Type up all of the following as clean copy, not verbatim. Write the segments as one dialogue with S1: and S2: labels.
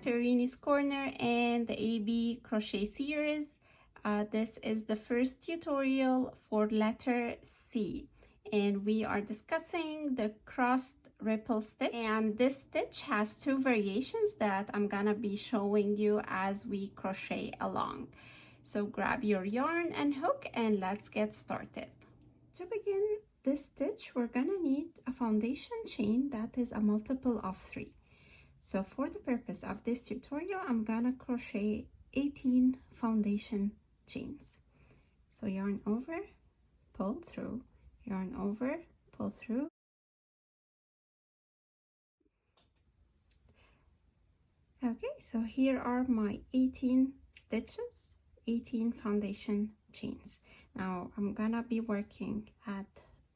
S1: back to Erini's Corner and the AB crochet series. This is the first tutorial for letter C, and we are discussing the crossed ripple stitch, and this stitch has two variations that I'm gonna be showing you as we crochet along. So grab your yarn and hook and let's get started. To begin this stitch, we're gonna need a foundation chain that is a multiple of 3. So for the purpose of this tutorial, I'm gonna crochet 18 foundation chains. So yarn over, pull through, yarn over, pull through. Okay, so here are my 18 stitches, 18 foundation chains. Now I'm gonna be working at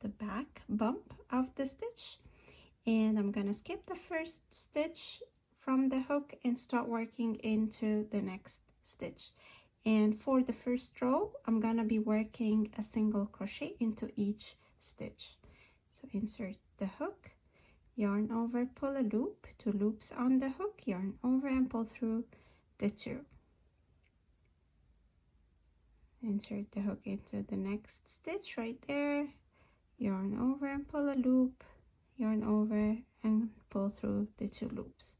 S1: the back bump of the stitch, and I'm gonna skip the first stitch from the hook and start working into the next stitch. And for the first row, I'm gonna be working a single crochet into each stitch. So insert the hook, yarn over, pull a loop, 2 loops on the hook, yarn over and pull through the 2. Insert the hook into the next stitch right there, yarn over and pull a loop, yarn over and pull through the 2 loops,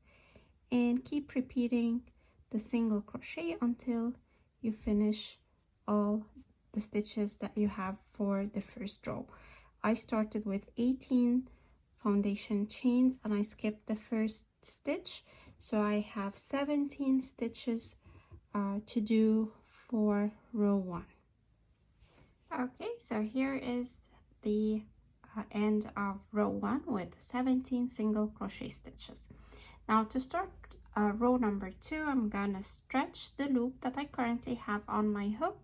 S1: and keep repeating the single crochet until you finish all the stitches that you have for the first row. I started with 18 foundation chains and I skipped the first stitch, so I have 17 stitches to do for row 1. Okay, so here is the end of row 1 with 17 single crochet stitches. Now to start row number 2, I'm gonna stretch the loop that I currently have on my hook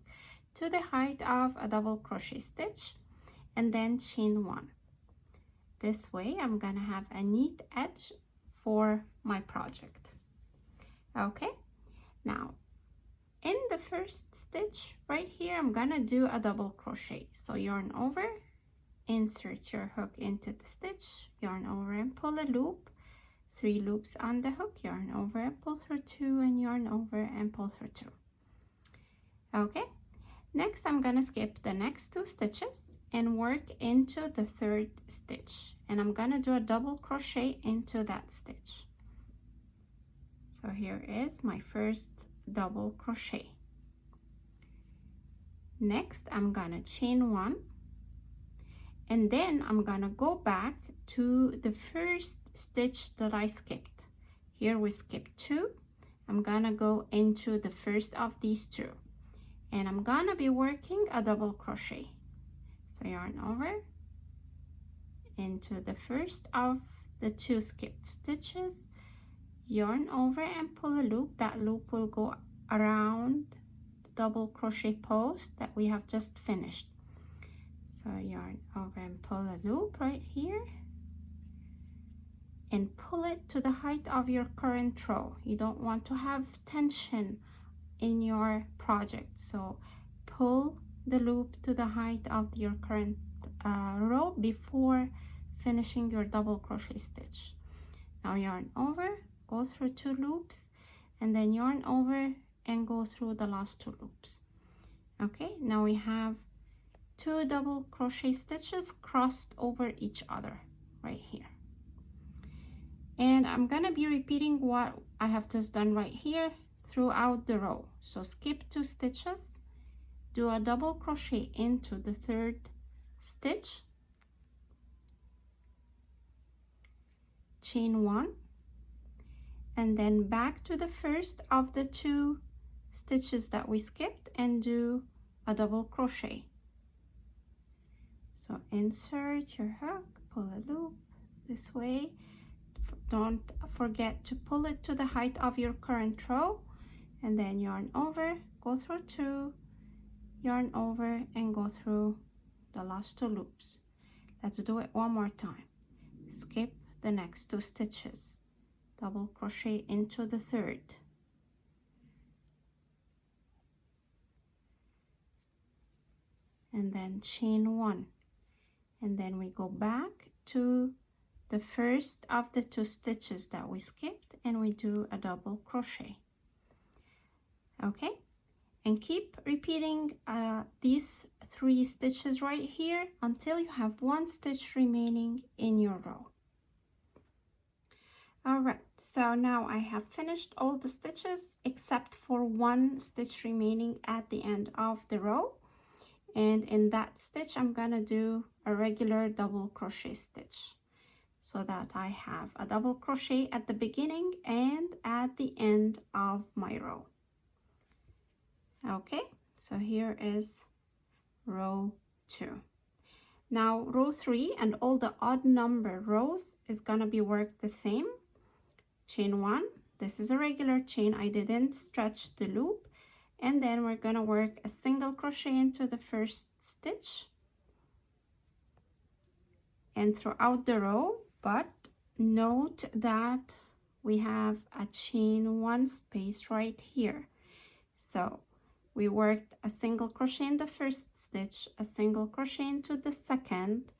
S1: to the height of a double crochet stitch and then chain 1. This way I'm gonna have a neat edge for my project. Okay, now in the first stitch right here, I'm gonna do a double crochet. So yarn over, insert your hook into the stitch, yarn over and pull a loop, 3 loops on the hook, yarn over and pull through 2, and yarn over and pull through 2. Okay, next I'm gonna skip the next 2 stitches and work into the 3rd stitch, and I'm gonna do a double crochet into that stitch. So here is my first double crochet. Next I'm gonna chain 1, and then I'm gonna go back to the first stitch that I skipped. Here we skipped 2. I'm gonna go into the first of these 2, and I'm gonna be working a double crochet. So yarn over into the first of the 2 skipped stitches, yarn over and pull a loop. That loop will go around the double crochet post that we have just finished. So yarn over and pull a loop right here and pull it to the height of your current row. You don't want to have tension in your project, so pull the loop to the height of your current row before finishing your double crochet stitch. Now yarn over, go through 2 loops, and then yarn over and go through the last 2 loops. Okay, now we have 2 double crochet stitches crossed over each other right here, and I'm gonna be repeating what I have just done right here throughout the row. So skip 2 stitches, do a double crochet into the 3rd stitch, chain 1, and then back to the first of the 2 stitches that we skipped and do a double crochet. So insert your hook, pull a loop this way. Don't forget to pull it to the height of your current row, and then yarn over, go through 2, yarn over and go through the last 2 loops. Let's do it one more time. Skip the next 2 stitches, double crochet into the 3rd, and then chain 1, and then we go back to the first of the 2 stitches that we skipped and we do a double crochet. Okay, and keep repeating these 3 stitches right here until you have 1 stitch remaining in your row. All right, so now I have finished all the stitches except for 1 stitch remaining at the end of the row, and in that stitch I'm gonna do a regular double crochet stitch so that I have a double crochet at the beginning and at the end of my row. Okay, so here is row 2. Now row 3 and all the odd number rows is gonna be worked the same. Chain 1, this is a regular chain, I didn't stretch the loop, and then we're gonna work a single crochet into the first stitch and throughout the row, but note that we have a chain 1 space right here. So we worked a single crochet in the first stitch, a single crochet into the second,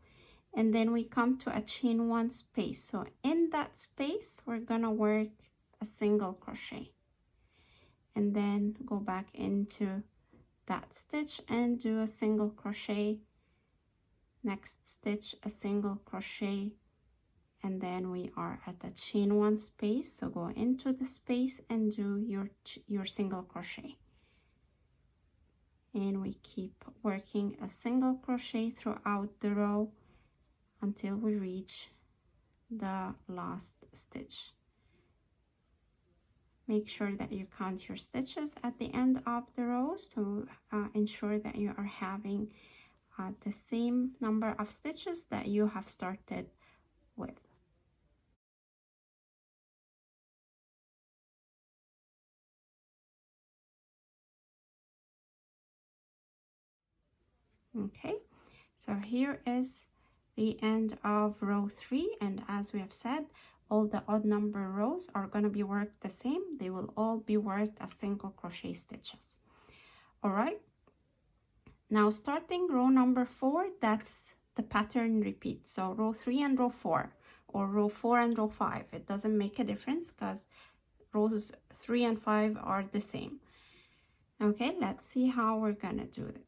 S1: and then we come to a chain 1 space. So in that space we're gonna work a single crochet and then go back into that stitch and do a single crochet, next stitch a single crochet, and then we are at the chain 1 space. So go into the space and do your single crochet, and we keep working a single crochet throughout the row until we reach the last stitch. Make sure that you count your stitches at the end of the rows to ensure that you are having the same number of stitches that you have started with. Okay, so here is the end of row 3, and as we have said, all the odd number rows are going to be worked the same. They will all be worked as single crochet stitches. All right, now starting row number 4, that's the pattern repeat. So row 3 and row 4, or row 4 and row 5, it doesn't make a difference because rows 3 and 5 are the same. Okay, let's see how we're gonna do it.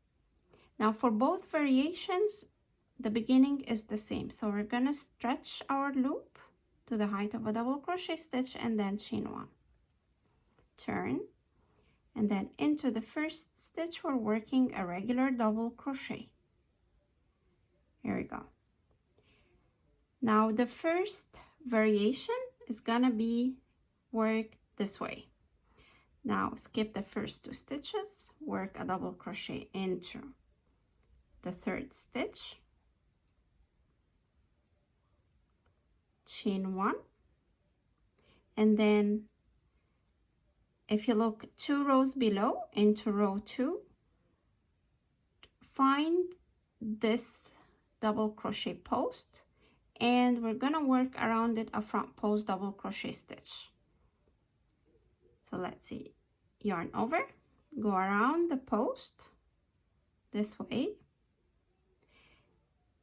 S1: Now for both variations, the beginning is the same. So we're gonna stretch our loop to the height of a double crochet stitch and then chain 1, turn, and then into the first stitch we're working a regular double crochet. Here we go. Now the first variation is gonna be worked this way. Now skip the first 2 stitches, work a double crochet into the third stitch, chain 1, and then if you look 2 rows below into row 2, find this double crochet post, and we're gonna work around it a front post double crochet stitch. So let's see, yarn over, go around the post this way,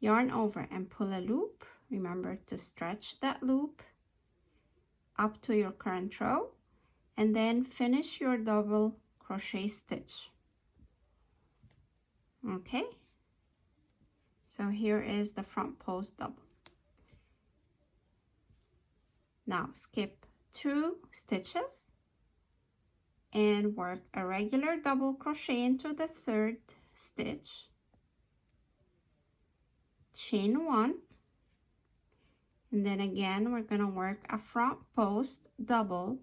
S1: yarn over and pull a loop. Remember to stretch that loop up to your current row, and then finish your double crochet stitch. Okay, so here is the front post double. Now skip 2 stitches and work a regular double crochet into the third stitch, chain 1, and then again we're going to work a front post double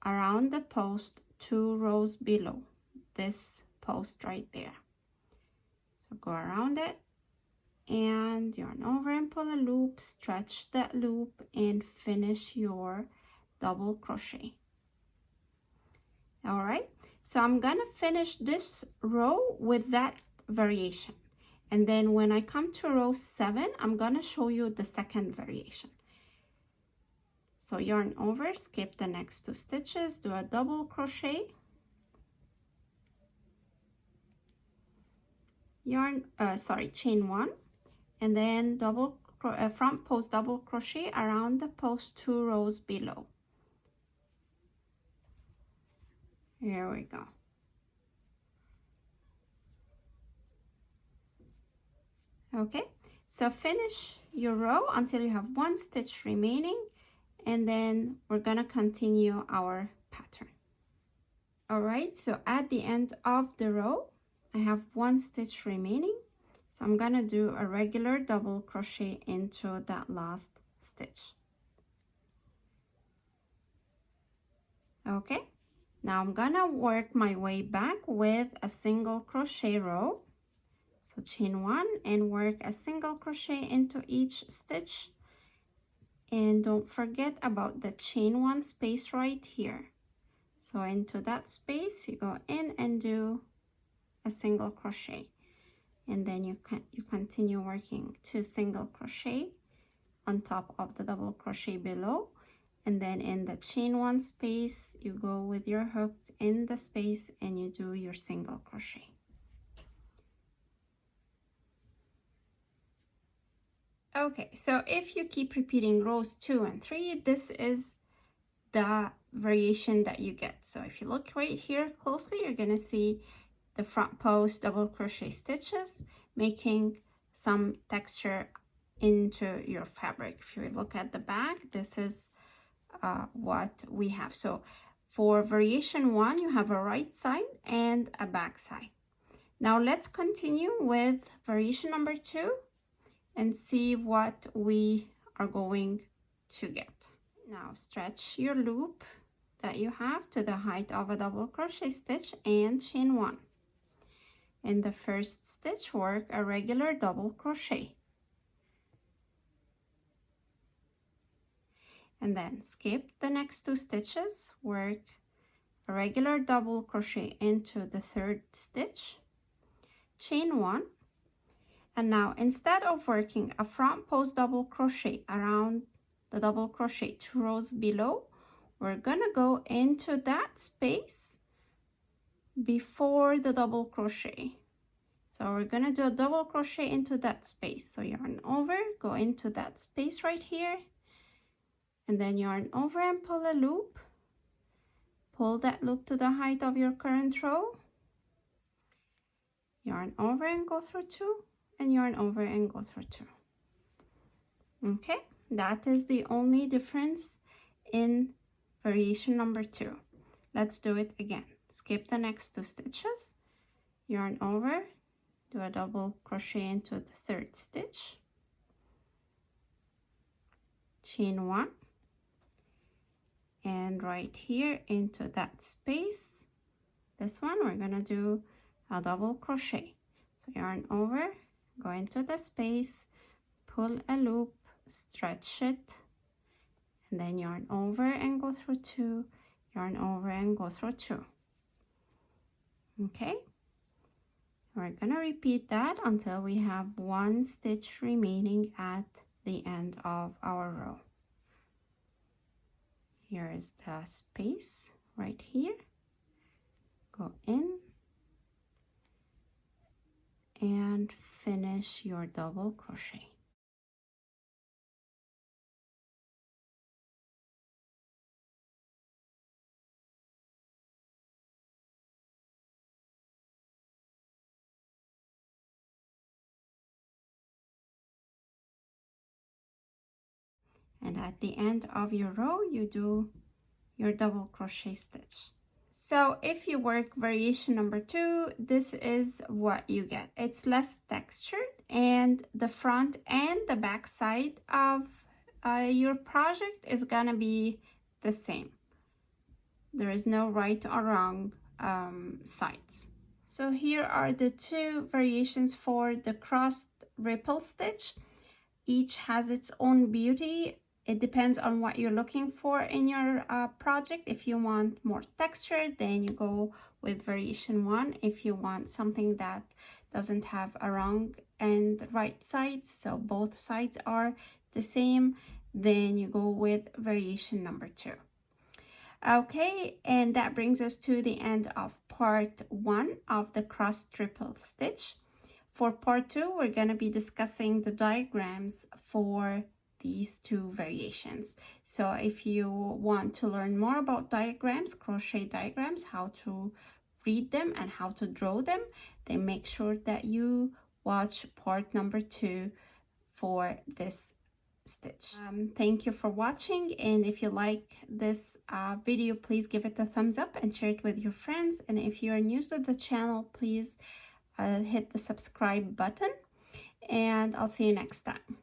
S1: around the post 2 rows below this post right there. So go around it and yarn over and pull a loop, stretch that loop and finish your double crochet. All right, so I'm gonna finish this row with that variation, and then when I come to row 7, I'm gonna show you the second variation. So yarn over, skip the next 2 stitches, do a double crochet, chain 1, and then front post double crochet around the post 2 rows below. Here we go. Okay, so finish your row until you have one stitch remaining, and then we're gonna continue our pattern. All right, so at the end of the row, I have one stitch remaining. So I'm gonna do a regular double crochet into that last stitch. Okay, now I'm gonna work my way back with a single crochet row. So chain one and work a single crochet into each stitch. And don't forget about the chain one space right here. So into that space, you go in and do a single crochet. And then you continue working 2 single crochet on top of the double crochet below, and then in the chain one space you go with your hook in the space and you do your single crochet. Okay, so if you keep repeating rows 2 and 3, this is the variation that you get. So if you look right here closely, you're gonna see the front post double crochet stitches making some texture into your fabric. If you look at the back, this is what we have. So for variation 1, you have a right side and a back side. Now let's continue with variation number 2 and see what we are going to get. Now stretch your loop that you have to the height of a double crochet stitch and chain 1. In the first stitch, work a regular double crochet. And then skip the next 2 stitches, work a regular double crochet into the third stitch, chain 1. And now instead of working a front post double crochet around the double crochet 2 rows below, we're gonna go into that space before the double crochet. So we're gonna do a double crochet into that space. So yarn over, go into that space right here, and then yarn over and pull a loop. Pull that loop to the height of your current row. Yarn over and go through 2, and yarn over and go through 2. Okay, that is the only difference in variation number 2. Let's do it again. Skip the next 2 stitches, yarn over, do a double crochet into the third stitch, chain 1, and right here into that space, this one, we're gonna do a double crochet. So yarn over, go into the space, pull a loop, stretch it, and then yarn over and go through 2, yarn over and go through 2. Okay, we're gonna repeat that until we have 1 stitch remaining at the end of our row. Here is the space right here. Go in and finish your double crochet. And at the end of your row, you do your double crochet stitch. So if you work variation number 2, this is what you get. It's less textured, and the front and the back side of your project is gonna be the same. There is no right or wrong sides. So here are the 2 variations for the crossed ripple stitch. Each has its own beauty. It depends on what you're looking for in your project. If you want more texture, then you go with variation 1. If you want something that doesn't have a wrong and right sides, so both sides are the same, then you go with variation number 2. Okay, and that brings us to the end of part 1 of the crossed triple stitch. For part 2, we're going to be discussing the diagrams for these two variations. So if you want to learn more about diagrams, crochet diagrams, how to read them and how to draw them, then make sure that you watch part number 2 for this stitch. Thank you for watching, and if you like this video, please give it a thumbs up and share it with your friends. And if you are new to the channel, please hit the subscribe button, and I'll see you next time.